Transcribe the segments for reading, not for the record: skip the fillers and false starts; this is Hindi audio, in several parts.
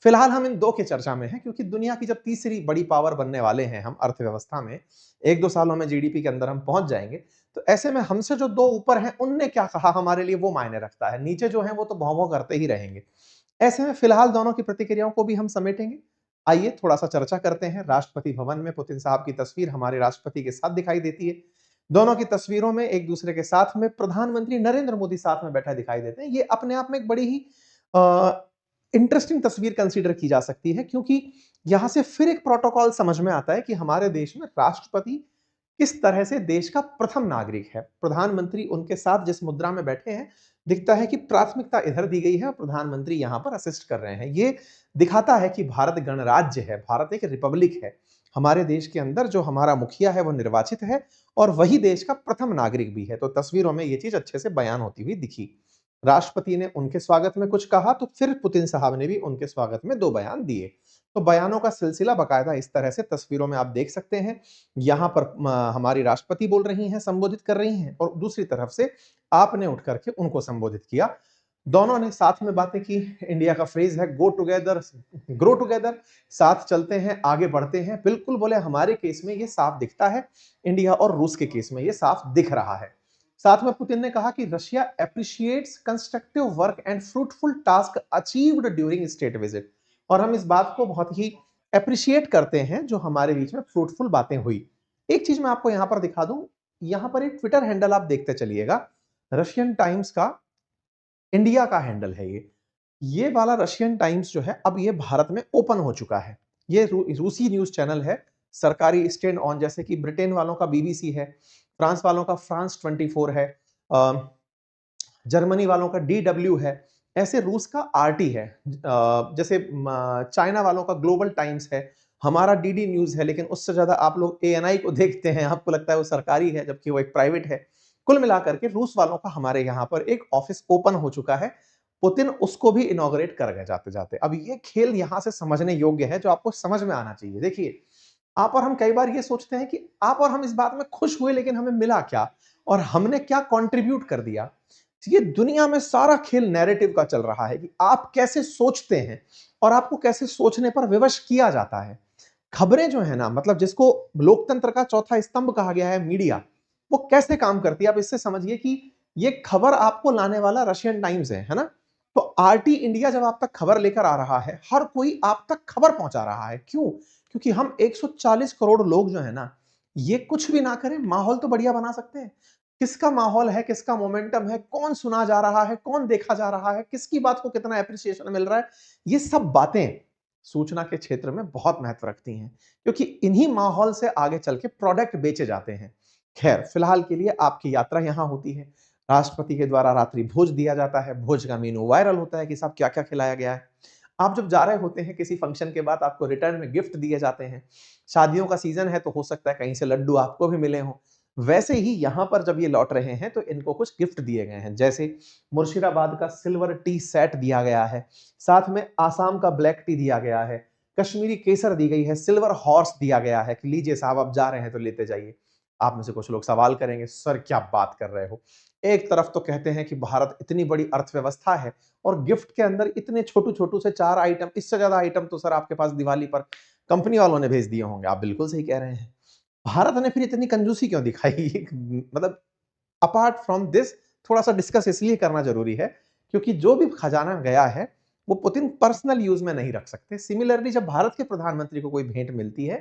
फिलहाल हम इन दो के चर्चा में हैं, क्योंकि दुनिया की जब तीसरी बड़ी पावर बनने वाले हैं हम अर्थव्यवस्था में, 1-2 सालों में जीडीपी के अंदर हम पहुंच जाएंगे, तो ऐसे में हमसे जो दो ऊपर हैं उनने क्या कहा हमारे लिए वो मायने रखता है, नीचे जो हैं वो तो भौं-भौं करते ही रहेंगे। ऐसे में फिलहाल दोनों की प्रतिक्रियाओं को भी हम समेटेंगे। आइए थोड़ा-सा चर्चा करते हैं। राष्ट्रपति भवन में पुतिन साहब की तस्वीर हमारे राष्ट्रपति के साथ दिखाई देती है। दोनों की तस्वीरों में एक-दूसरे के साथ में प्रधानमंत्री नरेंद्र मोदी साथ में बैठा दिखाई देते हैं। ये अपने आप में एक बड़ी ही इंटरेस्टिंग तस्वीर कंसीडर की जा सकती है, क्योंकि यहां से फिर एक प्रोटोकॉल समझ में आता है कि हमारे देश में राष्ट्रपति किस तरह से देश का प्रथम नागरिक है। प्रधानमंत्री उनके साथ जिस मुद्रा में बैठे हैं, दिखता है कि प्राथमिकता इधर दी गई है और प्रधानमंत्री यहां पर असिस्ट कर रहे हैं। ये दिखाता है कि भारत गणराज्य है, भारत एक रिपब्लिक है। हमारे देश के अंदर जो हमारा मुखिया है वो निर्वाचित है और वही देश का प्रथम नागरिक भी है। तो तस्वीरों में ये चीज अच्छे से बयान होती हुई दिखी। राष्ट्रपति ने उनके स्वागत में कुछ कहा तो फिर पुतिन साहब ने भी उनके स्वागत में 2 बयान दिए। तो बयानों का सिलसिला बाकायदा इस तरह से तस्वीरों में आप देख सकते हैं। यहाँ पर हमारी राष्ट्रपति बोल रही हैं, संबोधित कर रही हैं और दूसरी तरफ से आपने उठ करके उनको संबोधित किया। दोनों ने साथ में बातें की। इंडिया का फ्रेज है गो टुगेदर ग्रो टुगेदर, साथ चलते हैं, आगे बढ़ते हैं। बिल्कुल बोले हमारे केस में ये साफ दिखता है, इंडिया और रूस के केस में ये साफ दिख रहा है। साथ में पुतिन ने कहा कि Russia appreciates constructive work and fruitful task achieved during state visit, और हम इस बात को बहुत ही एप्रिशिएट करते हैं जो हमारे बीच में फ्रूटफुल बातें हुई। एक चीज मैं आपको यहां पर दिखा दूं, यहां पर एक ट्विटर हैंडल आप देखते चलिएगा, रशियन टाइम्स का इंडिया का हैंडल है ये वाला रशियन टाइम्स जो है अब ये भारत में ओपन हो चुका है। ये रूसी न्यूज चैनल है, सरकारी स्टैंड ऑन, जैसे कि ब्रिटेन वालों का बीबीसी है, फ्रांस वालों का फ्रांस 24 है, जर्मनी वालों का डीडब्ल्यू है, ऐसे रूस का आरटी है, जैसे चाइना वालों का ग्लोबल टाइम्स है, हमारा डीडी न्यूज है, लेकिन उससे ज्यादा आप लोग एएनआई को देखते हैं, आपको लगता है वो सरकारी है जबकि वो एक प्राइवेट है। कुल मिलाकर के रूस वालों का हमारे यहाँ पर एक ऑफिस ओपन हो चुका है। पुतिन उसको भी इनॉग्रेट कर गए जाते जाते। अब ये खेल यहां से समझने योग्य है, जो आपको समझ में आना चाहिए। देखिए, आप और हम कई बार ये सोचते हैं कि आप और हम इस बात में खुश हुए, लेकिन हमें मिला क्या और हमने क्या कंट्रीब्यूट कर दिया। ये दुनिया में सारा खेल नैरेटिव का चल रहा है कि आप कैसे सोचते हैं और आपको कैसे सोचने पर विवश किया जाता है। खबरें जो है ना, मतलब जिसको लोकतंत्र का चौथा स्तंभ कहा गया है, मीडिया, वो कैसे काम करती है आप इससे समझिए कि ये खबर आपको लाने वाला रशियन टाइम्स है ना। तो आरटी इंडिया जब आप तक खबर लेकर आ रहा है, हर कोई आप तक खबर पहुंचा रहा है। क्यों? क्योंकि हम 140 करोड़ लोग जो है ना, ये कुछ भी ना करें, माहौल तो बढ़िया बना सकते हैं। किसका माहौल है, किसका मोमेंटम है, कौन सुना जा रहा है, कौन देखा जा रहा है, किसकी बात को कितना एप्रिसिएशन मिल रहा है, ये सब बातें सूचना के क्षेत्र में बहुत महत्व रखती हैं, क्योंकि इन्हीं माहौल से आगे चल के प्रोडक्ट बेचे जाते हैं। खैर, फिलहाल के लिए आपकी यात्रा यहां होती है, राष्ट्रपति के द्वारा रात्रि भोज दिया जाता है, भोज का मेनू वायरल होता है कि साहब क्या क्या खिलाया गया है। आप जब जा रहे होते हैं किसी फंक्शन के बाद, आपको रिटर्न में गिफ्ट दिए जाते हैं। शादियों का सीजन है तो हो सकता है कहीं से लड्डू आपको भी मिले हों। वैसे ही यहाँ पर जब ये लौट रहे हैं तो इनको कुछ गिफ्ट दिए गए हैं, जैसे मुर्शिदाबाद का सिल्वर टी सेट दिया गया है, साथ में आसाम का ब्लैक टी दिया गया है, कश्मीरी केसर दी गई है, सिल्वर हॉर्स दिया गया है कि लीजिए साहब आप जा रहे हैं तो लेते जाइए। आप में से कुछ लोग सवाल करेंगे, सर क्या बात कर रहे हो। एक तरफ तो कहते हैं कि भारत इतनी बड़ी अर्थव्यवस्था है और गिफ्ट के अंदर इतने छोटू छोटू से 4 आइटम, इससे ज्यादा आइटम तो सर आपके पास दिवाली पर कंपनी वालों ने भेज दिए होंगे। आप बिल्कुल सही कह रहे हैं। भारत ने फिर इतनी कंजूसी क्यों दिखाई? मतलब अपार्ट फ्रॉम दिस, थोड़ा सा डिस्कस इसलिए करना जरूरी है क्योंकि जो भी खजाना गया है वो पुतिन पर्सनल यूज में नहीं रख सकते। सिमिलरली जब भारत के प्रधानमंत्री को कोई भेंट मिलती है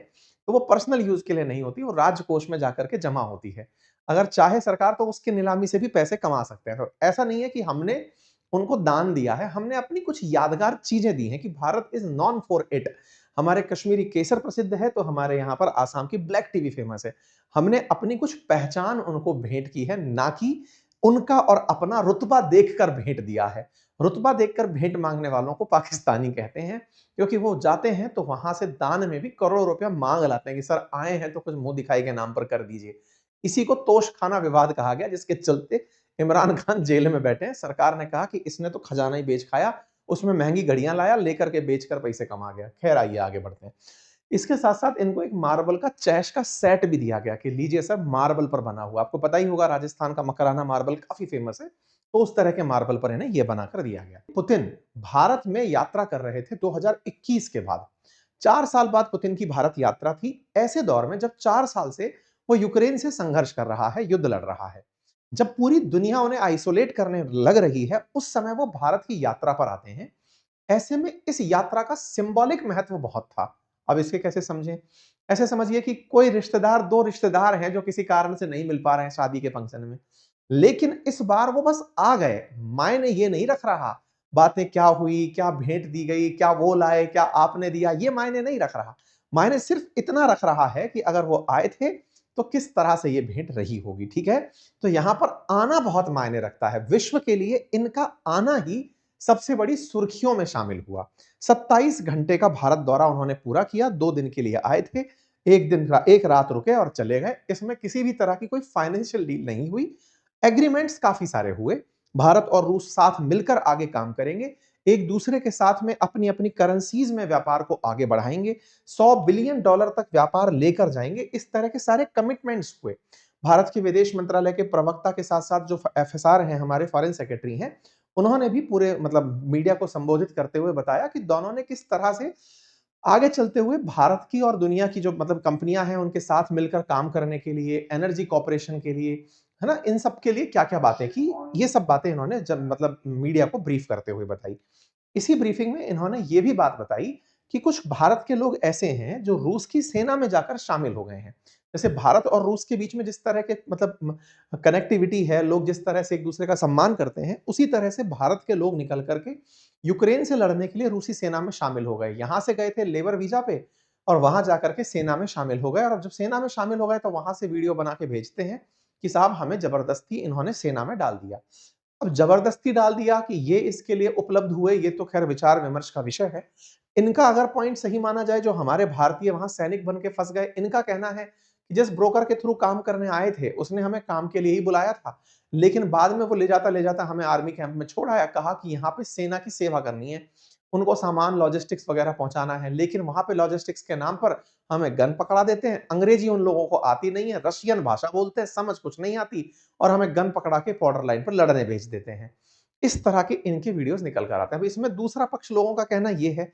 तो वो पर्सनल यूज के लिए नहीं होती, वो राजकोष में जाकर के जमा होती है। अगर चाहे सरकार तो उसकी नीलामी से भी पैसे कमा सकते हैं। तो ऐसा नहीं है कि हमने उनको दान दिया है, हमने अपनी कुछ यादगार चीजें दी हैं कि Bharat is non for it. हमारे कश्मीरी केसर प्रसिद्ध है तो हमारे यहाँ पर आसाम की ब्लैक टी भी फेमस है। हमने अपनी कुछ पहचान उनको भेंट की है, ना कि उनका और अपना रुतबा देखकर भेंट दिया है। रुतबा देखकर भेंट मांगने वालों को पाकिस्तानी कहते हैं, क्योंकि वो जाते हैं तो वहां से दान में भी करोड़ों रुपया मांग लाते हैं कि सर आए हैं तो कुछ मुंह दिखाई के नाम पर कर दीजिए। इसी को तोशखाना विवाद कहा गया, जिसके चलते इमरान खान जेल में बैठे हैं। सरकार ने कहा कि इसने तो खजाना ही बेच खाया, उसमें महंगी घड़ियां लाया, लेकर के बेचकर पैसे कमा गया। खैर आइए आगे बढ़ते हैं। इसके साथ साथ इनको एक मार्बल का चैश का सेट भी दिया गया कि लीजिए सर, मार्बल पर बना हुआ। आपको पता ही होगा राजस्थान का मकराना मार्बल काफी फेमस है। तो उस तरह के मार्बल पर इन्हें ये बनाकर दिया गया। पुतिन भारत में यात्रा कर रहे थे 2021 के बाद। 4 साल बाद पुतिन की भारत यात्रा थी, ऐसे दौर में जब 4 साल से वो यूक्रेन से संघर्ष कर रहा है, युद्ध लड़ रहा है। जब पूरी दुनिया उन्हें आइसोलेट करने लग रही है, उस समय वो भारत की यात्रा पर आते हैं। ऐसे में इस यात्रा का सिंबॉलिक महत्व बहुत था। अब इसे कैसे समझें? ऐसे समझिए कि कोई रिश्तेदार, 2 रिश्तेदार हैं जो किसी कारण से नहीं मिल पा रहे हैं शादी के फंक्शन में। लेकिन इस बार वो बस आ गए, मायने ये नहीं रख रहा, बातें क्या हुई, क्या भेंट दी गई, क्या वो लाए, क्या आपने दिया, ये मायने नहीं रख रहा। मायने सिर्फ इतना रख रहा है कि अगर वो आए थे, तो किस तरह से ये भेंट रही होगी, ठीक है? तो यहां पर आना बहुत मायने रखता है। विश्व के लिए इनका आना ही सबसे बड़ी सुर्खियों में शामिल हुआ। 27 घंटे का भारत दौरा उन्होंने पूरा किया, 2 दिन के लिए आए थे, 1 रात रुके और चले गए। इसमें किसी भी तरह की कोई फाइनेंशियल डील नहीं हुई। एग्रीमेंट्स काफी सारे हुए। भारत और रूस साथ मिलकर आगे काम करेंगे, एक दूसरे के साथ में अपनी अपनी करेंसीज में व्यापार को आगे बढ़ाएंगे, $100 बिलियन तक व्यापार लेकर जाएंगे। इस तरह के सारे कमिटमेंट्स हुए। भारत के विदेश मंत्रालय के प्रवक्ता के साथ साथ जो एफएसआर हैं, हमारे फॉरेन सेक्रेटरी हैं, उन्होंने भी पूरे मतलब मीडिया को संबोधित करते हुए बताया कि दोनों ने किस तरह से आगे चलते हुए भारत की और दुनिया की जो मतलब कंपनियां हैं उनके साथ मिलकर काम करने के लिए, एनर्जी कॉर्पोरेशन के लिए, है ना, इन सब के लिए क्या-क्या बातें की, ये सब बातें इन्होंने जब मतलब मीडिया को ब्रीफ करते हुए बताई। इसी ब्रीफिंग में इन्होंने ये भी बात बताई कि कुछ भारत के लोग ऐसे हैं जो रूस की सेना में जाकर शामिल हो गए हैं। जैसे भारत और रूस के बीच में जिस तरह के मतलब कनेक्टिविटी है, लोग जिस तरह से एक दूसरे का सम्मान करते हैं, उसी तरह से भारत के लोग निकल करके यूक्रेन से लड़ने के लिए रूसी सेना में शामिल हो गए। यहां से गए थे लेबर वीजा पे और वहां जाकर के सेना में शामिल हो गए, और जब सेना में शामिल हो गए तो वहां से वीडियो बना के भेजते हैं कि साहब हमें जबरदस्ती इन्होंने सेना में डाल दिया। अब जबरदस्ती डाल दिया कि ये इसके लिए उपलब्ध हुए, ये तो खैर विचार विमर्श का विषय है। इनका अगर पॉइंट सही माना जाए, जो हमारे भारतीय वहां सैनिक बन के फंस गए, इनका कहना है कि जिस ब्रोकर के थ्रू काम करने आए थे उसने हमें काम के लिए ही बुलाया था, लेकिन बाद में वो ले जाता हमें आर्मी कैंप में छोड़ आया, कहा कि यहाँ पे सेना की सेवा करनी है, उनको सामान लॉजिस्टिक्स वगैरह पहुंचाना है, लेकिन वहां पे लॉजिस्टिक्स के नाम पर हमें गन पकड़ा देते हैं। अंग्रेजी उन लोगों को आती नहीं है, रशियन भाषा बोलते हैं, समझ कुछ नहीं आती, और हमें गन पकड़ा के बॉर्डर लाइन पर लड़ने भेज देते हैं। इस तरह के इनके वीडियोस निकल कर आते हैं। अब इसमें दूसरा पक्ष लोगों का कहना यह है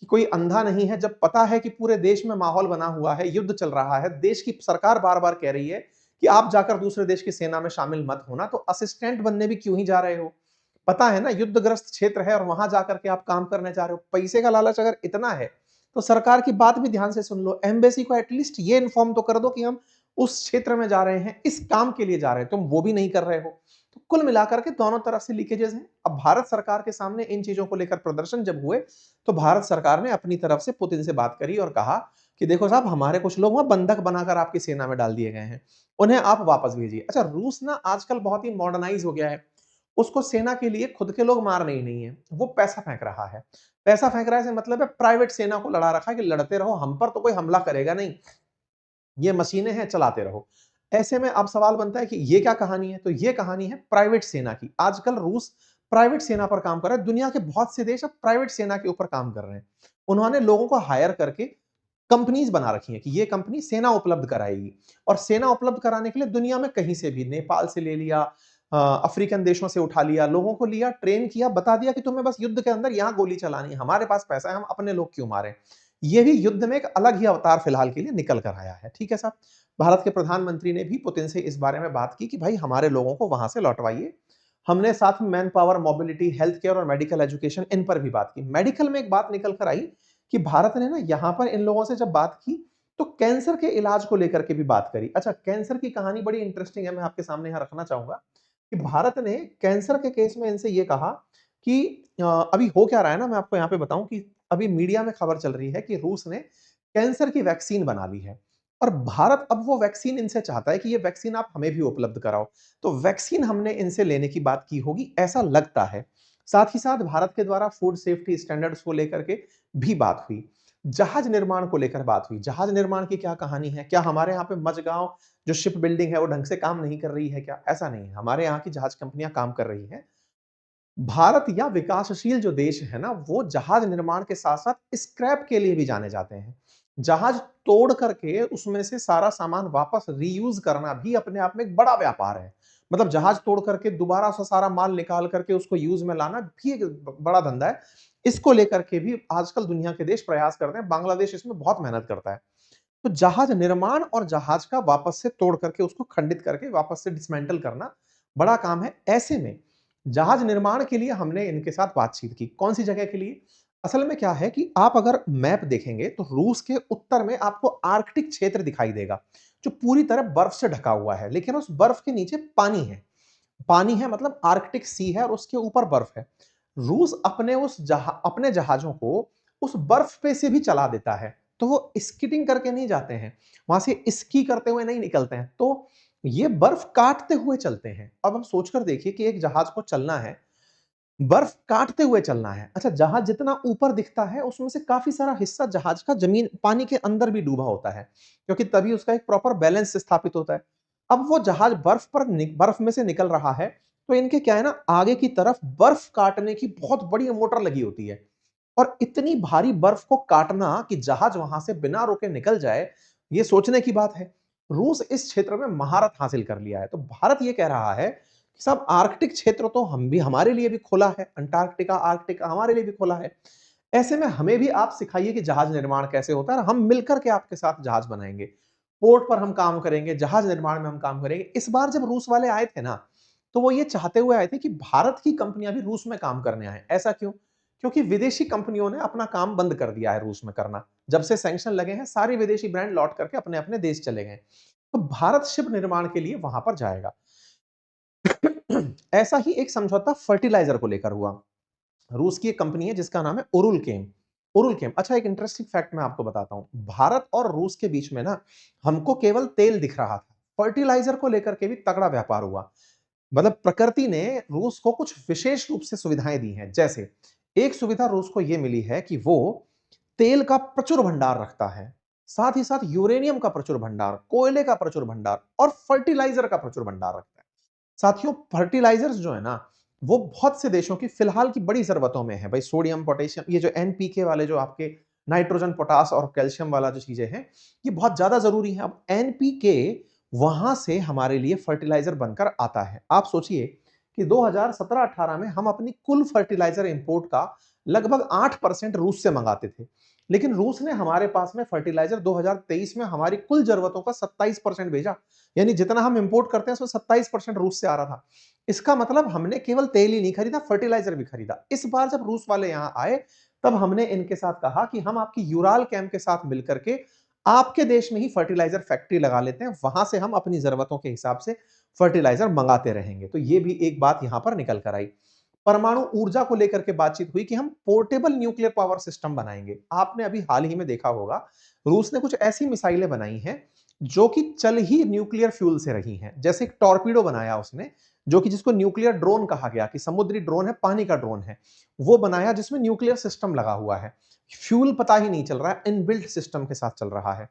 कि कोई अंधा नहीं है, जब पता है कि पूरे देश में माहौल बना हुआ है, युद्ध चल रहा है, देश की सरकार बार-बार कह रही है कि आप जाकर दूसरे देश की सेना में शामिल मत होना, तो असिस्टेंट बनने भी क्यों ही जा रहे हो? पता है ना युद्धग्रस्त क्षेत्र है और वहां जाकर के आप काम करने जा रहे हो। पैसे का लालच अगर इतना है, तो सरकार की बात भी ध्यान से सुन लो। एम्बेसी को एटलीस्ट ये इन्फॉर्म तो कर दो कि हम उस क्षेत्र में जा रहे हैं, इस काम के लिए जा रहे हैं, तुम वो भी नहीं कर रहे हो। तो कुल मिलाकर के दोनों तरफ से लीकेजेस हैं। अब भारत सरकार के सामने इन चीजों को लेकर प्रदर्शन जब हुए, तो भारत सरकार ने अपनी तरफ से पुतिन से बात करी और कहा कि देखो साहब, हमारे कुछ लोग वहां बंधक बनाकर आपकी सेना में डाल दिए गए हैं, उन्हें आप वापस भेजिए। अच्छा, रूस ना आजकल बहुत ही मॉडर्नाइज हो गया है। उसको सेना के लिए खुद के लोग मार नहीं है, वो पैसा फेंक रहा है। पैसा फेंक रहा है से मतलब है प्राइवेट सेना को लड़ा रखा है कि लड़ते रहो, हम पर तो कोई हमला करेगा नहीं, ये मशीनें हैं, चलाते रहो। ऐसे में अब सवाल बनता है कि ये क्या कहानी है? तो ये कहानी है प्राइवेट सेना की। आजकल रूस प्राइवेट सेना पर काम कर रहा है। दुनिया के बहुत से देश अब प्राइवेट सेना के ऊपर काम कर रहे हैं। उन्होंने लोगों को हायर करके कंपनीज बना रखी हैं कि ये कंपनी सेना उपलब्ध कराएगी, और सेना उपलब्ध कराने के लिए दुनिया में कहीं से भी, नेपाल से ले लिया, अफ्रीकन देशों से उठा लिया, लोगों को लिया, ट्रेन किया, बता दिया कि तुम्हें बस युद्ध के अंदर यहां गोली चलानी है, हमारे पास पैसा है, हम अपने लोग क्यों मारें। ये भी युद्ध में एक अलग ही अवतार फिलहाल के लिए निकल कर आया है। ठीक है साहब, भारत के प्रधानमंत्री ने भी पुतिन से इस बारे में बात की कि भाई हमारे लोगों को वहां से लौटवाइए। हमने साथ में man power, mobility, health care और मेडिकल एजुकेशन, इन पर भी बात की। मेडिकल में एक बात निकल कर आई कि भारत ने ना यहां पर इन लोगों से जब बात की, तो कैंसर के इलाज को लेकर के भी बात करी। अच्छा, कैंसर की कहानी बड़ी इंटरेस्टिंग है, मैं आपके सामने यहां रखना चाहूंगा कि भारत ने कैंसर के केस में इनसे ये कहा कि अभी हो क्या रहा है ना, मैं आपको यहाँ पे बताऊं कि अभी मीडिया में खबर चल रही है कि रूस ने कैंसर की वैक्सीन बना ली है, और भारत अब वो वैक्सीन इनसे चाहता है कि ये वैक्सीन आप हमें भी उपलब्ध कराओ। तो वैक्सीन हमने इनसे लेने की बात की होगी, ऐसा लगता है। साथ ही साथ भारत के द्वारा फूड सेफ्टी स्टैंडर्ड्स को लेकर के भी बात हुई। जहाज निर्माण को लेकर बात हुई। जहाज निर्माण की क्या कहानी है? क्या हमारे यहाँ पे मझगांव जो शिप बिल्डिंग है वो ढंग से काम नहीं कर रही है क्या? ऐसा नहीं है, हमारे यहाँ की जहाज कंपनियां काम कर रही हैं। भारत या विकासशील जो देश है ना, वो जहाज निर्माण के साथ साथ स्क्रैप के लिए भी जाने जाते हैं। जहाज तोड़ करके उसमें से सारा सामान वापस रीयूज करना भी अपने आप में एक बड़ा व्यापार है। मतलब जहाज तोड़ करके दोबारा से सारा माल निकाल करके उसको यूज में लाना भी एक बड़ा धंधा है। इसको लेकर के भी आजकल दुनिया के देश प्रयास करते हैं, बांग्लादेश इसमें बहुत मेहनत करता है। तो जहाज निर्माण और जहाज का वापस से तोड़ करके उसको खंडित करके वापस से डिसमेंटल करना बड़ा काम है। ऐसे में जहाज निर्माण के लिए हमने इनके साथ बातचीत की। कौन सी जगह के लिए? असल में क्या है कि आप अगर मैप देखेंगे तो रूस के उत्तर में आपको आर्कटिक क्षेत्र दिखाई देगा, जो पूरी तरह बर्फ से ढका हुआ है, लेकिन उस बर्फ के नीचे पानी है। पानी है मतलब आर्कटिक सी है और उसके ऊपर बर्फ है। रूस अपने जहाजों को उस बर्फ पे से भी चला देता है। तो वो स्कीटिंग करके नहीं जाते हैं, वहां से स्की करते हुए नहीं निकलते हैं, तो ये बर्फ काटते हुए चलते हैं। अब हम सोचकर देखिए कि एक जहाज को चलना है, बर्फ काटते हुए चलना है। अच्छा, जहाज जितना ऊपर दिखता है उसमें से काफी सारा हिस्सा जहाज का जमीन पानी के अंदर भी डूबा होता है, क्योंकि तभी उसका एक प्रॉपर बैलेंस स्थापित होता है। अब वो जहाज बर्फ में से निकल रहा है, तो इनके क्या है ना, आगे की तरफ बर्फ काटने की बहुत बड़ी मोटर लगी होती है। और इतनी भारी बर्फ को काटना कि जहाज वहां से बिना रोके निकल जाए, ये सोचने की बात है। रूस इस क्षेत्र में महारत हासिल कर लिया है। तो भारत ये कह रहा है कि साहब आर्कटिक क्षेत्र तो हमारे लिए भी खुला है, अंटार्कटिका आर्कटिका हमारे लिए भी खुला है। ऐसे में हमें भी आप सिखाइए कि जहाज निर्माण कैसे होता है और हम मिलकर के आपके साथ जहाज बनाएंगे। पोर्ट पर हम काम करेंगे, जहाज निर्माण में हम काम करेंगे। इस बार जब रूस वाले आए थे ना, तो वो ये चाहते हुए आए थे कि भारत की कंपनियां भी रूस में काम करने आए। ऐसा क्यों? क्योंकि विदेशी कंपनियों ने अपना काम बंद कर दिया है रूस में करना। जब से सैंक्शन लगे हैं, सारे विदेशी ब्रांड लौट करके अपने अपने देश चले गए। तो भारत शिप निर्माण के लिए वहां पर जाएगा। ऐसा ही एक समझौता फर्टिलाइजर को लेकर हुआ। रूस की एक कंपनी है जिसका नाम है उरुलकेम। उरुलकेम, अच्छा एक इंटरेस्टिंग फैक्ट मैं आपको बताता हूं। भारत और रूस के बीच में ना हमको केवल तेल दिख रहा था, फर्टिलाइजर को लेकर के भी तगड़ा व्यापार हुआ। मतलब प्रकृति ने रूस को कुछ विशेष रूप से सुविधाएं दी हैं। जैसे एक सुविधा रूस को यह मिली है कि वो तेल का प्रचुर भंडार रखता है, साथ ही साथ यूरेनियम का प्रचुर भंडार, कोयले का प्रचुर भंडार और फर्टिलाइजर का प्रचुर भंडार रखता है। साथियों, फर्टिलाइजर्स जो है ना, वो बहुत से देशों की फिलहाल की बड़ी जरूरतों में है। भाई सोडियम पोटेशियम, ये जो एनपीके वाले जो आपके नाइट्रोजन पोटास और कैल्शियम वाला जो चीजें हैं, ये बहुत ज्यादा जरूरी है। अब एनपीके वहां से हमारे लिए फर्टिलाइजर बनकर आता है। आप सोचिए कि 2017-18 में हम अपनी कुल फर्टिलाइजर इंपोर्ट का लगभग 8% रूस से मंगाते थे, लेकिन रूस ने हमारे पास में फर्टिलाइजर 2023 में हमारी कुल जरूरतों का 27% भेजा। यानी जितना हम इंपोर्ट करते हैं उसमें 27% रूस से आ रहा था। इसका मतलब हमने केवल तेल ही नहीं खरीदा, फर्टिलाइजर भी खरीदा। इस बार जब रूस वाले यहां आए, तब हमने इनके साथ कहा कि हम आपकी यूराल कैंप के साथ मिलकर के आपके देश में ही फर्टिलाइजर फैक्ट्री लगा लेते हैं, वहां से हम अपनी जरूरतों के हिसाब से फर्टिलाइजर मंगाते रहेंगे। तो ये भी एक बात यहां पर निकल कर आई। परमाणु ऊर्जा को लेकर के बातचीत हुई कि हम पोर्टेबल न्यूक्लियर पावर सिस्टम बनाएंगे। आपने अभी हाल ही में देखा होगा, रूस ने कुछ ऐसी मिसाइलें बनाई हैं जो कि चल ही न्यूक्लियर फ्यूल से रही हैं। जैसे एक टॉर्पीडो बनाया उसने, जो कि जिसको न्यूक्लियर ड्रोन कहा गया, कि समुद्री ड्रोन है, पानी का ड्रोन है, वो बनाया जिसमें न्यूक्लियर सिस्टम लगा हुआ है। फ्यूल पता ही नहीं चल रहा है, इनबिल्ट सिस्टम के साथ चल रहा है।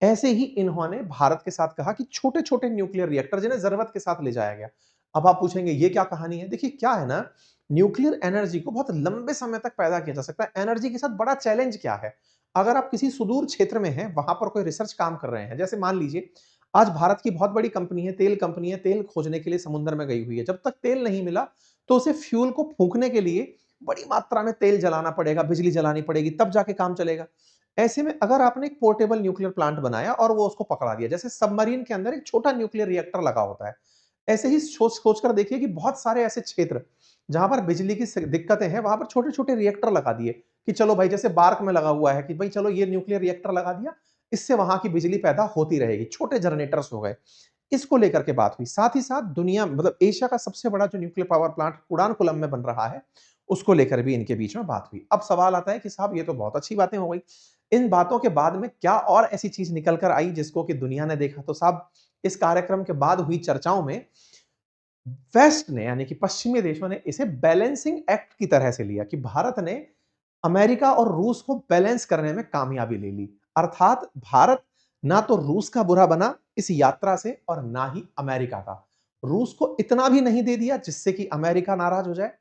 ऐसे ही इन्होंने भारत के साथ कहा कि छोटे छोटे न्यूक्लियर रिएक्टर जिन्हें जरूरत के साथ ले जाया गया। अब आप पूछेंगे ये क्या कहानी है? देखिए क्या है ना, न्यूक्लियर एनर्जी को बहुत लंबे समय तक पैदा किया जा सकता है। एनर्जी के साथ बड़ा चैलेंज क्या है? अगर आप किसी सुदूर क्षेत्र में हैं, वहां पर कोई रिसर्च काम कर रहे हैं, जैसे मान लीजिए आज भारत की बहुत बड़ी कंपनी है, तेल खोजने के लिए समुद्र में गई हुई है। जब तक तेल नहीं मिला, तो उसे फ्यूल को फूंकने के लिए बड़ी मात्रा में तेल जलाना पड़ेगा, बिजली जलानी पड़ेगी, तब जाके काम चलेगा। ऐसे में अगर आपने एक पोर्टेबल न्यूक्लियर प्लांट बनाया और वो उसको पकड़ा दिया, जैसे सबमरीन के अंदर एक छोटा न्यूक्लियर रिएक्टर लगा होता है, ऐसे ही सोच कर देखिए कि बहुत सारे ऐसे क्षेत्र जहां पर बिजली की दिक्कतें हैं, वहां पर छोटे छोटे रिएक्टर लगा दिए कि चलो भाई, जैसे बार्क में लगा हुआ है कि भाई चलो ये न्यूक्लियर रिएक्टर लगा दिया, इससे वहां की बिजली पैदा होती रहेगी। छोटे जनरेटर्स हो गए। इसको लेकर के बात हुई। साथ ही साथ दुनिया मतलब एशिया का सबसे बड़ा जो न्यूक्लियर पावर प्लांट कुडानकुलम में बन रहा है, उसको लेकर भी इनके बीच में बात हुई। अब सवाल आता है कि साहब ये तो बहुत अच्छी बातें हो गई, इन बातों के बाद में क्या और ऐसी चीज निकल कर आई जिसको कि दुनिया ने देखा? तो साहब इस कार्यक्रम के बाद हुई चर्चाओं में वेस्ट ने, यानी कि पश्चिमी देशों ने, इसे बैलेंसिंग एक्ट की तरह से लिया कि भारत ने अमेरिका और रूस को बैलेंस करने में कामयाबी ले ली। अर्थात भारत ना तो रूस का बुरा बना इस यात्रा से और ना ही अमेरिका का। रूस को इतना भी नहीं दे दिया जिससे कि अमेरिका नाराज हो जाए,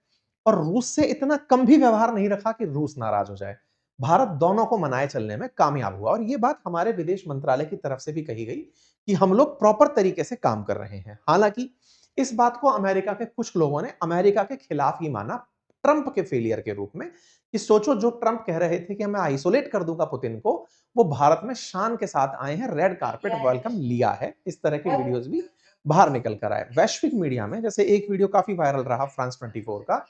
और रूस से इतना कम भी व्यवहार नहीं रखा कि रूस नाराज हो जाए। भारत दोनों को मनाए चलने में कामयाब हुआ। और यह बात हमारे विदेश मंत्रालय की तरफ से भी कही गई कि हम लोग प्रॉपर तरीके से काम कर रहे हैं। हालांकि इस बात को अमेरिका के कुछ लोगों ने अमेरिका के खिलाफ ही माना, ट्रंप के फेलियर के रूप में, कि सोचो जो ट्रंप कह रहे थे कि मैं आइसोलेट कर दूंगा पुतिन को, वो भारत में शान के साथ आए हैं, रेड कारपेट वेलकम लिया है। इस तरह के वीडियोस भी बाहर निकल कर आए वैश्विक मीडिया में। जैसे एक वीडियो काफी वायरल रहा फ्रांस 24 का,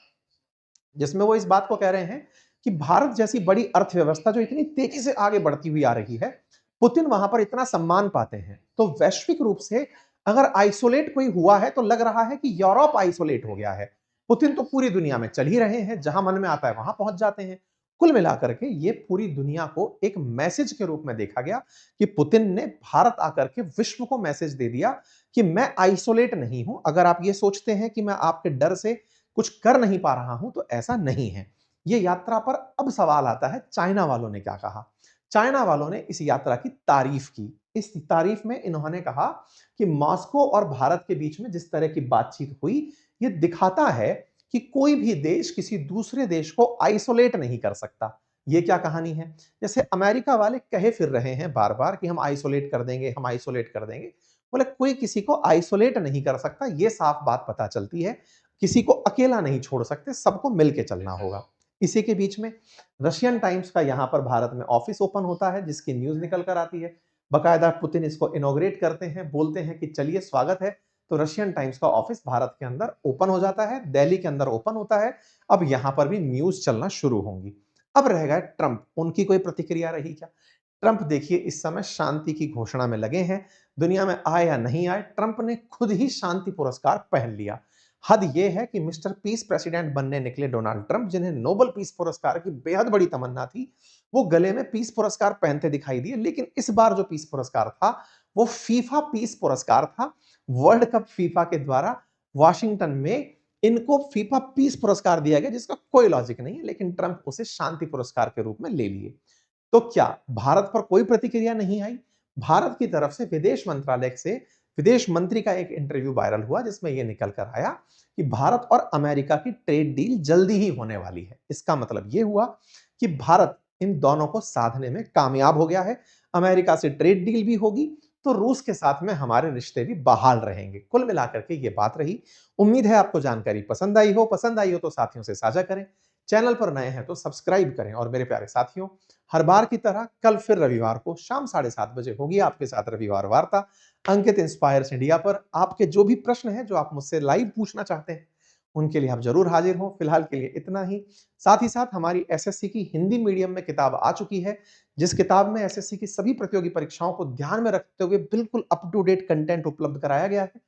जिसमें वो इस बात को कह रहे हैं कि भारत जैसी बड़ी अर्थव्यवस्था जो इतनी तेजी से आगे बढ़ती हुई आ रही है, पुतिन वहां पर इतना सम्मान पाते हैं, तो वैश्विक रूप से अगर आइसोलेट कोई हुआ है तो लग रहा है कि यूरोप आइसोलेट हो गया है। पुतिन तो पूरी दुनिया में चल ही रहे हैं, जहां मन में आता है वहां पहुंच जाते हैं। कुल मिलाकर के ये पूरी दुनिया को एक मैसेज के रूप में देखा गया कि पुतिन ने भारत आकर के विश्व को मैसेज दे दिया कि मैं आइसोलेट नहीं हूं। अगर आप ये सोचते हैं कि मैं आपके डर से कुछ कर नहीं पा रहा हूं, तो ऐसा नहीं है। ये यात्रा पर अब सवाल आता है, चाइना वालों ने क्या कहा। चाइना वालों ने इस यात्रा की तारीफ की। इस तारीफ में इन्होंने कहा कि मॉस्को और भारत के बीच में जिस तरह की बातचीत हुई, ये दिखाता है कि कोई भी देश किसी दूसरे देश को आइसोलेट नहीं कर सकता। ये क्या कहानी है? जैसे अमेरिका वाले कहे फिर रहे हैं बार बार कि हम आइसोलेट कर देंगे, हम आइसोलेट कर देंगे। बोले कोई किसी को आइसोलेट नहीं कर सकता, ये साफ बात पता चलती है। किसी को अकेला नहीं छोड़ सकते, सबको मिलके चलना होगा। इसी के बीच में रशियन टाइम्स का यहां पर भारत में ऑफिस ओपन होता है, जिसकी न्यूज निकल कर आती है। बकायदा पुतिन इसको इनॉग्रेट करते हैं, बोलते हैं कि चलिए स्वागत है। तो रशियन टाइम्स का ऑफिस भारत के अंदर ओपन हो जाता है, दिल्ली के अंदर ओपन होता है। अब यहां पर भी न्यूज चलना शुरू होंगी। अब रह गए ट्रंप, उनकी कोई प्रतिक्रिया रही क्या? ट्रंप देखिए इस समय शांति की घोषणा में लगे हैं। दुनिया में आए या नहीं आए, ट्रंप ने खुद ही शांति पुरस्कार पहन लिया। हद यह है कि मिस्टर पीस प्रेसिडेंट बनने निकले डोनाल्ड ट्रंप, जिन्हें नोबेल पीस पुरस्कार की बेहद बड़ी तमन्ना थी, वो गले में पीस पुरस्कार पहनते दिखाई दिए। लेकिन इस बार जो पीस पुरस्कार था, वो फीफा पीस पुरस्कार था। वर्ल्ड कप फीफा के द्वारा वाशिंगटन में इनको फीफा पीस पुरस्कार दिया गया, जिसका कोई लॉजिक नहीं है, लेकिन ट्रंप उसे शांति पुरस्कार के रूप में ले लिए। तो क्या भारत पर कोई प्रतिक्रिया नहीं आई? भारत की तरफ से विदेश मंत्रालय से विदेश मंत्री का एक इंटरव्यू वायरल हुआ, जिसमें यह निकल कर आया कि भारत और अमेरिका की ट्रेड डील जल्दी ही होने वाली है। इसका मतलब यह हुआ कि भारत इन दोनों को साधने में कामयाब हो गया है। अमेरिका से ट्रेड डील भी होगी, तो रूस के साथ में हमारे रिश्ते भी बहाल रहेंगे। कुल मिलाकर के ये बात रही। उम्मीद है आपको जानकारी पसंद आई हो। पसंद आई हो तो साथियों से साझा करें। चैनल पर नए हैं तो सब्सक्राइब करें। और मेरे प्यारे साथियों, हर बार की तरह कल फिर रविवार को शाम 7:30 बजे होगी आपके साथ रविवार वार्ता अंकित इंस्पायर्स इंडिया पर। आपके जो भी प्रश्न हैं, जो आप मुझसे लाइव पूछना चाहते हैं, उनके लिए आप जरूर हाजिर हों। फिलहाल के लिए इतना ही। साथ ही साथ हमारी एसएससी की हिंदी मीडियम में किताब आ चुकी है, जिस किताब में एसएससी की सभी प्रतियोगी परीक्षाओं को ध्यान में रखते हुए बिल्कुल अप टू डेट कंटेंट उपलब्ध कराया गया है।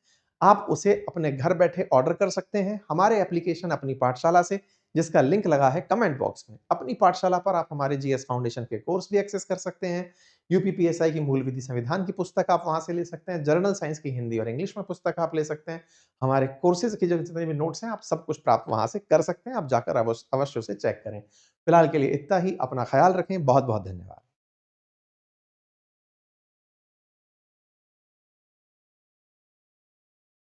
आप उसे अपने घर बैठे ऑर्डर कर सकते हैं हमारे एप्लीकेशन अपनी पाठशाला से, जिसका लिंक लगा है कमेंट बॉक्स में। अपनी पाठशाला पर आप हमारे जीएस फाउंडेशन के कोर्स भी एक्सेस कर सकते हैं। यूपीपीएसआई की मूल विधि संविधान की पुस्तक आप वहां से ले सकते हैं। जर्नल साइंस की हिंदी और इंग्लिश में पुस्तक आप ले सकते हैं। हमारे कोर्सेज के जो जितने भी नोट्स हैं, आप सब कुछ प्राप्त वहां से कर सकते हैं। आप जाकर अवश्य उसे चेक करें। फिलहाल के लिए इतना ही। अपना ख्याल रखें। बहुत बहुत धन्यवाद।